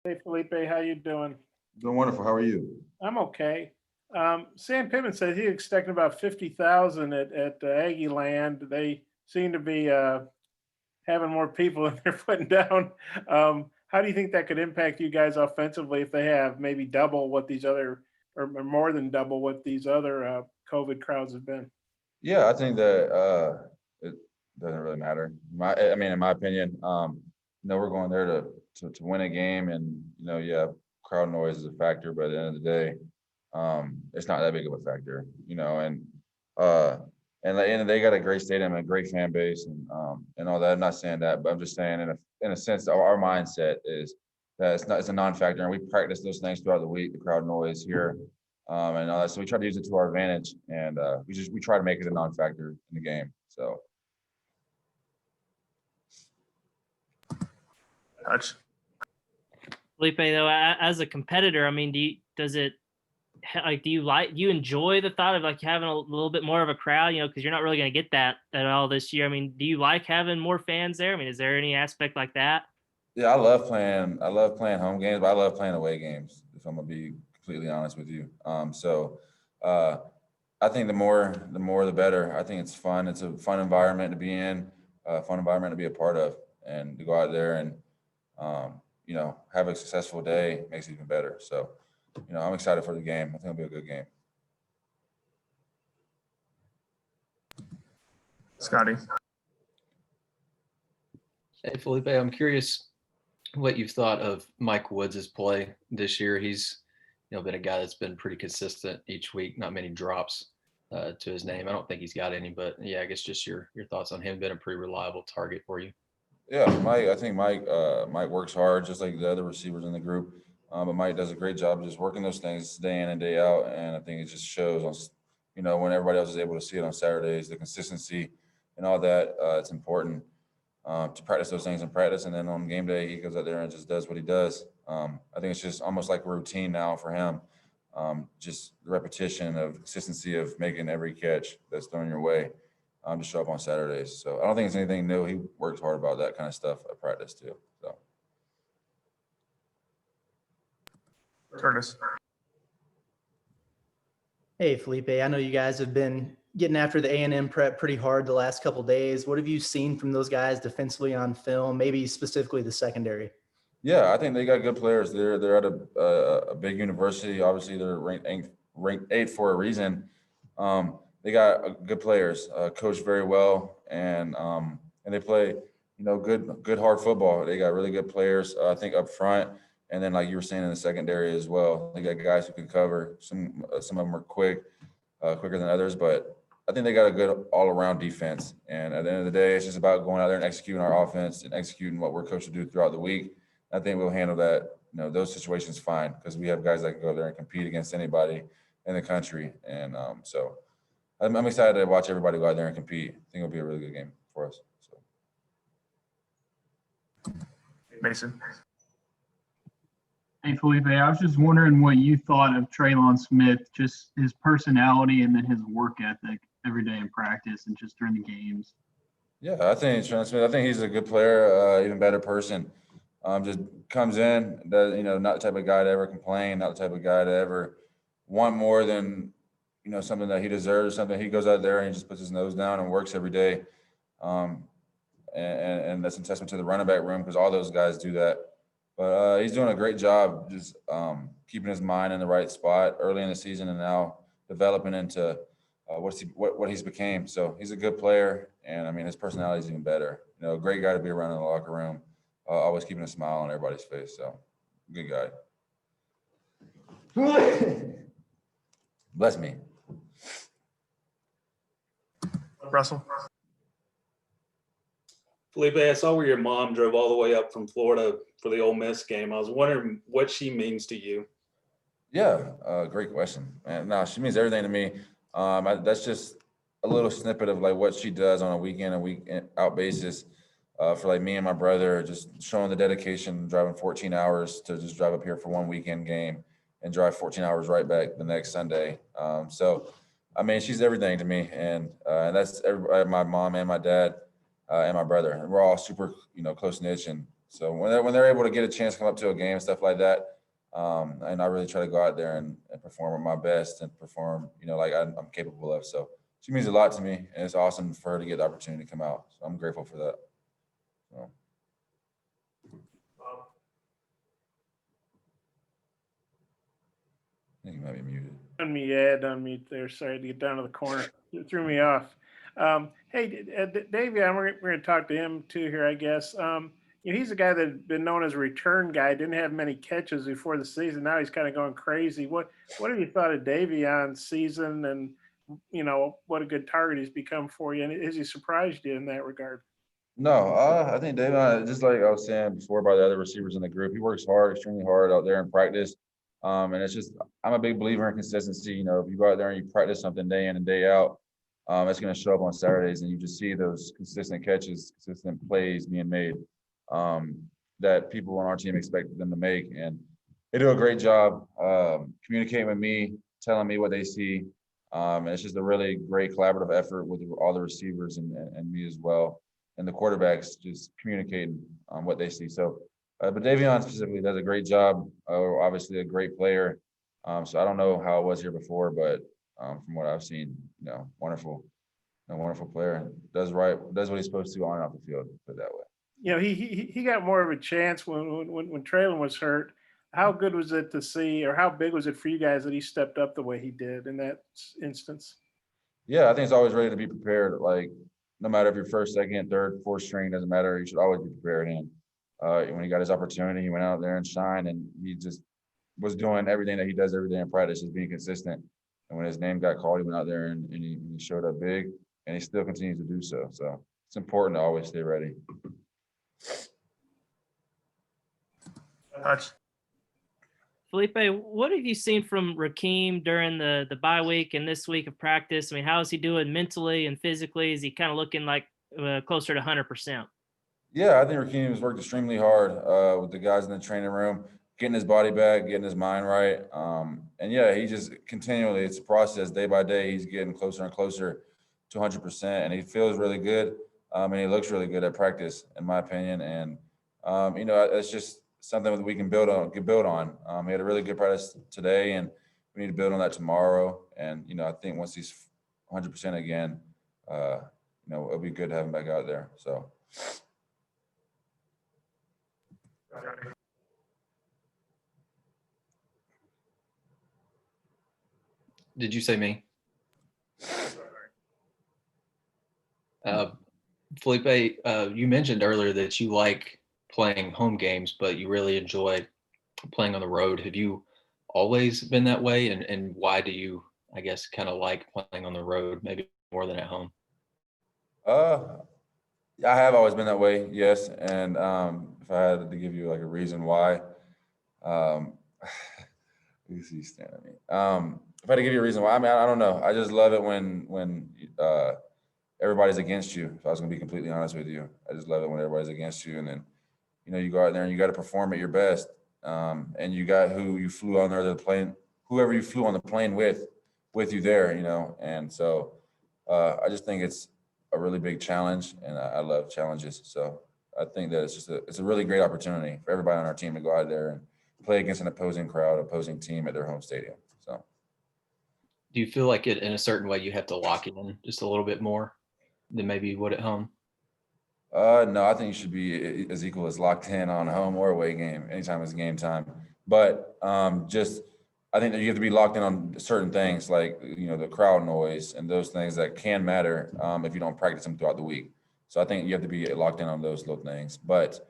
Hey Felipe, how you doing? Doing wonderful. How are you? I'm okay. Sam Pittman says he's expecting about 50,000 at Aggie Land. They seem to be having more people than they're putting down. How do you think that could impact you guys offensively if they have maybe double what these other, or more than double what these other COVID crowds have been? Yeah, I think that it doesn't really matter. I mean, in my opinion, we're going there to win a game, and yeah, crowd noise is a factor, but at the end of the day, it's not that big of a factor, uh, and they got a great stadium and a great fan base, and all that. I'm not saying that, but I'm just saying in a sense, our mindset is that it's a non-factor, and we practice those things throughout the week, the crowd noise here, and all that. So we try to use it to our advantage, and we try to make it a non-factor in the game. So Touch. Felipe, though, as a competitor, I mean, do you enjoy the thought of like having a little bit more of a crowd, because you're not really going to get that at all this year. I mean, do you like having more fans there? I mean, is there any aspect like that? yeah, I love playing home games, but I love playing away games. If I'm gonna be completely honest with you, uh, I think the more the better. I think it's fun. It's a fun environment to be in, a fun environment to be a part of, and to go out there and have a successful day makes it even better. So, I'm excited for the game. I think it'll be a good game. Scotty. Hey, Felipe, I'm curious what you've thought of Mike Woods' play this year. He's, been a guy that's been pretty consistent each week, not many drops to his name. I don't think he's got any, but yeah, I guess just your thoughts on him being a pretty reliable target for you. Yeah, I think Mike works hard just like the other receivers in the group. But Mike does a great job just working those things day in and day out, and I think it just shows on when everybody else is able to see it on Saturdays, the consistency and all that. It's important to practice those things in practice, and then on game day he goes out there and just does what he does. I think it's just almost like a routine now for him. Just the repetition of consistency of making every catch that's thrown your way to show up on Saturdays. So I don't think it's anything new. He works hard about that kind of stuff at practice too. So Curtis. Hey, Felipe, I know you guys have been getting after the A&M prep pretty hard the last couple of days. What have you seen from those guys defensively on film, maybe specifically the secondary? yeah, I think they got good players. They're at a big university. Obviously, they're ranked eighth for a reason. They got good players, coached very well, and they play good hard football. They got really good players. I think up front, and then like you were saying in the secondary as well. They got guys who can cover. Some of them are quicker than others, but I think they got a good all around defense. And at the end of the day, it's just about going out there and executing our offense and executing what we're coached to do throughout the week. I think we'll handle that, those situations fine because we have guys that can go there and compete against anybody in the country. And so I'm excited to watch everybody go out there and compete. I think it'll be a really good game for us. So. Mason. Hey, Felipe, I was just wondering what you thought of Traylon Smith, just his personality and then his work ethic every day in practice and just during the games. Yeah, I think Traylon Smith. I think he's a good player, even better person. Just comes in, does not the type of guy to ever complain, not the type of guy to ever want more than something that he deserves. Something he goes out there and he just puts his nose down and works every day. Um, and that's a testament to the running back room because all those guys do that. But he's doing a great job just keeping his mind in the right spot early in the season and now developing into what he's became. So he's a good player, and I mean his personality is even better. A great guy to be around in the locker room, always keeping a smile on everybody's face. So good guy. Bless me. Russell. Felipe, I saw where your mom drove all the way up from Florida for the Ole Miss game. I was wondering what she means to you. Yeah, great question. And no, she means everything to me. That's just a little snippet of like what she does on a week in and week out basis for like me and my brother, just showing the dedication, driving 14 hours to just drive up here for one weekend game and drive 14 hours right back the next Sunday. So, I mean, she's everything to me, and that's everybody, my mom and my dad and my brother. And we're all super, close knit, and So when they're able to get a chance to come up to a game, stuff like that, and I really try to go out there and perform at my best and perform, like I'm capable of. So she means a lot to me, and it's awesome for her to get the opportunity to come out. So I'm grateful for that. So. I think you might be muted. Unmute there. Sorry to get down to the corner. It threw me off. Hey, Davey, we're going to talk to him too here, I guess. He's a guy that had been known as a return guy. Didn't have many catches before the season. Now he's kind of going crazy. What have you thought of Davion's season, and what a good target he's become for you? And has he surprised you in that regard? No, I think Davion, just like I was saying before by the other receivers in the group, he works hard, extremely hard out there in practice. And it's just, I'm a big believer in consistency. If you go out there and you practice something day in and day out, it's going to show up on Saturdays, and you just see those consistent catches, consistent plays being made that people on our team expect them to make. And they do a great job communicating with me, telling me what they see. And it's just a really great collaborative effort with all the receivers and me as well. And the quarterbacks just communicating what they see. So, but Davion specifically does a great job. Obviously a great player. So I don't know how it was here before, but from what I've seen, wonderful, a wonderful player, and does what he's supposed to on and off the field, put it that way. He got more of a chance when Traylon was hurt. How good was it to see, or how big was it for you guys that he stepped up the way he did in that instance? Yeah, I think it's always ready to be prepared. Like, no matter if you're first, second, third, fourth string, doesn't matter. You should always be prepared. And when he got his opportunity, he went out there and shined, and he just was doing everything that he does every day in practice, just being consistent. And when his name got called, he went out there and he showed up big, and he still continues to do so. So it's important to always stay ready. Touch. Feleipe, what have you seen from Rakeem during the bye week and this week of practice? I mean, how is he doing mentally and physically? Is he kind of looking like closer to 100%? Yeah, I think Rakeem has worked extremely hard with the guys in the training room, getting his body back, getting his mind right. And yeah, he just continually, it's a process day by day. He's getting closer and closer to 100%, and he feels really good. And he looks really good at practice, in my opinion. And, it's just something that we can build on. He had a really good practice today, and we need to build on that tomorrow. And, I think once he's 100% again, it'll be good to have him back out there. So. Did you say me? Feleipe, you mentioned earlier that you like playing home games, but you really enjoy playing on the road. Have you always been that way? And why do you, I guess, kind of like playing on the road, maybe more than at home? I have always been that way, yes. And if I had to give you like a reason why, you see you staring at me. If I had to give you a reason why, I don't know. I just love it when everybody's against you. If I was gonna be completely honest with you, I just love it when everybody's against you, and then you go out there and you got to perform at your best. And you got who you flew on there the plane, whoever you flew on the plane with you there, And so I just think it's a really big challenge, and I love challenges. So I think that it's a really great opportunity for everybody on our team to go out there and play against an opposing crowd, opposing team at their home stadium. So, do you feel like it in a certain way you have to lock in just a little bit more than maybe you would at home? No, I think you should be as equal as locked in on a home or away game anytime it's game time. But I think that you have to be locked in on certain things like the crowd noise and those things that can matter if you don't practice them throughout the week. So I think you have to be locked in on those little things. But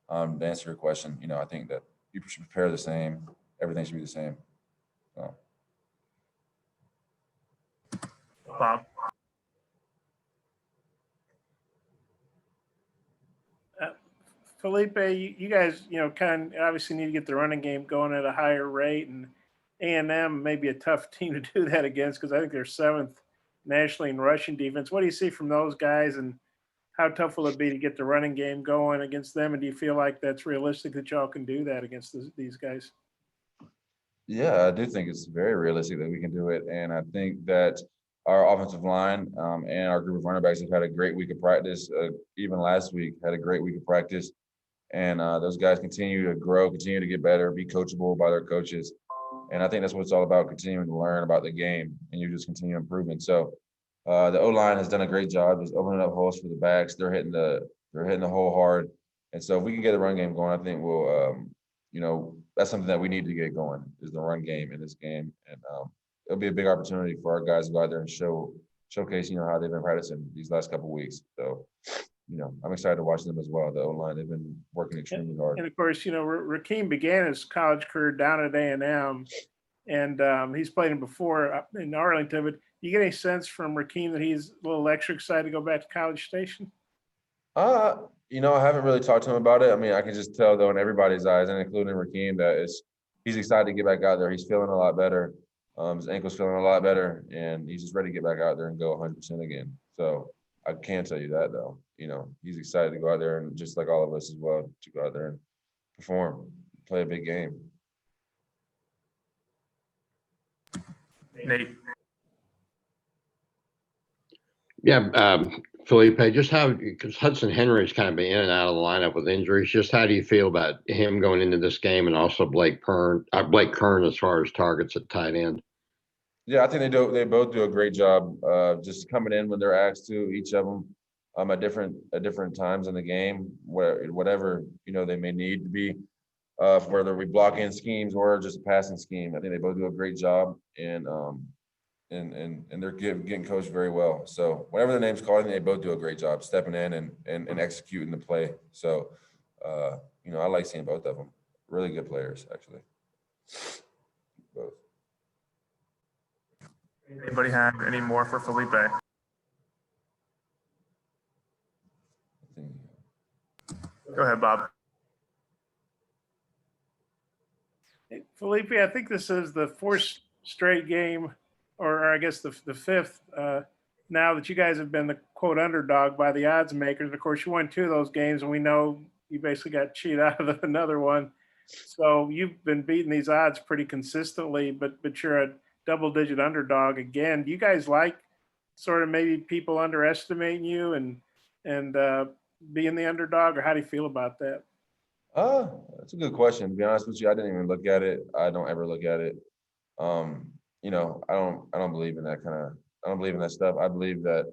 to answer your question, I think that you should prepare the same. Everything should be the same. So. Bob. Feleipe, you guys, kind of obviously need to get the running game going at a higher rate, and A&M may be a tough team to do that against because I think they're 7th nationally in rushing defense. What do you see from those guys, and how tough will it be to get the running game going against them? And do you feel like that's realistic that y'all can do that against these guys? Yeah, I do think it's very realistic that we can do it. And I think that our offensive line and our group of running backs have had a great week of practice. Even last week had a great week of practice. And those guys continue to grow, continue to get better, be coachable by their coaches. And I think that's what it's all about, continuing to learn about the game, and you just continue improving. So the O-line has done a great job just opening up holes for the backs. They're hitting the hole hard. And so if we can get the run game going, I think we'll, that's something that we need to get going, is the run game in this game. And it'll be a big opportunity for our guys to go out there and showcase, how they've been practicing these last couple of weeks. So, I'm excited to watch them as well. The O-line, they've been working extremely hard. And of course, Rakeem began his college career down at A&M, and he's played him before in Arlington. But you get any sense from Rakeem that he's a little extra excited to go back to College Station? I haven't really talked to him about it. I mean, I can just tell though in everybody's eyes, and including Rakeem, that he's excited to get back out there. He's feeling a lot better. His ankle's feeling a lot better, and he's just ready to get back out there and go 100% again. So I can tell you that though. He's excited to go out there, and just like all of us as well, to go out there and perform, play a big game. Nate. Yeah, Feleipe, just because Hudson Henry's kind of been in and out of the lineup with injuries, just how do you feel about him going into this game, and also Blake Kern as far as targets at tight end? Yeah, I think they both do a great job just coming in when they're asked to, each of them at different times in the game, whatever they may need to be, whether we block-in schemes or just a passing scheme. I think they both do a great job, and they're getting coached very well. So whatever the name's called, I think they both do a great job stepping in and executing the play. So I like seeing both of them. Really good players, actually. Both. Anybody have any more for Feleipe? Go ahead, Bob. Hey, Feleipe, I think this is the fourth straight game, or I guess the fifth, now that you guys have been the quote underdog by the odds makers. Of course, you won 2 of those games, and we know you basically got cheated out of another one. So you've been beating these odds pretty consistently, but you're a double-digit underdog again. Do you guys like sort of maybe people underestimating you and being the underdog, or how do you feel about that? That's a good question. To be honest with you, I didn't even look at it. I don't ever look at it. I don't believe in that I don't believe in that stuff. I believe that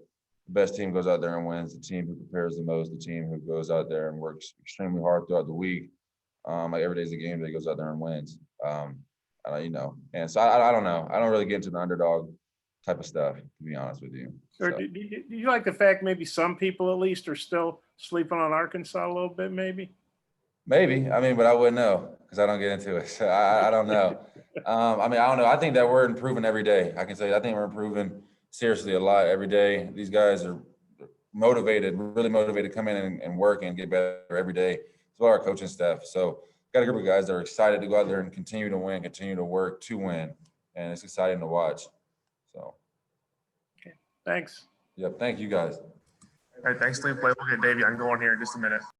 the best team goes out there and wins. The team who prepares the most, the team who goes out there and works extremely hard throughout the week. Like every day's a game day, goes out there and wins. And so I don't know. I don't really get into the underdog type of stuff, to be honest with you. Or So. do you like the fact maybe some people at least are still sleeping on Arkansas a little bit, maybe? Maybe. But I wouldn't know because I don't get into it. So I don't know. I don't know. I think that we're improving every day. I can say I think we're improving seriously a lot every day. These guys are motivated, really motivated to come in and work and get better every day, as well as our coaching staff. So got a group of guys that are excited to go out there and continue to win, continue to work to win. And it's exciting to watch. So. Okay. Thanks. Yep. Thank you guys. All right, thanks, Feleipe. We'll get Davion going here in just a minute.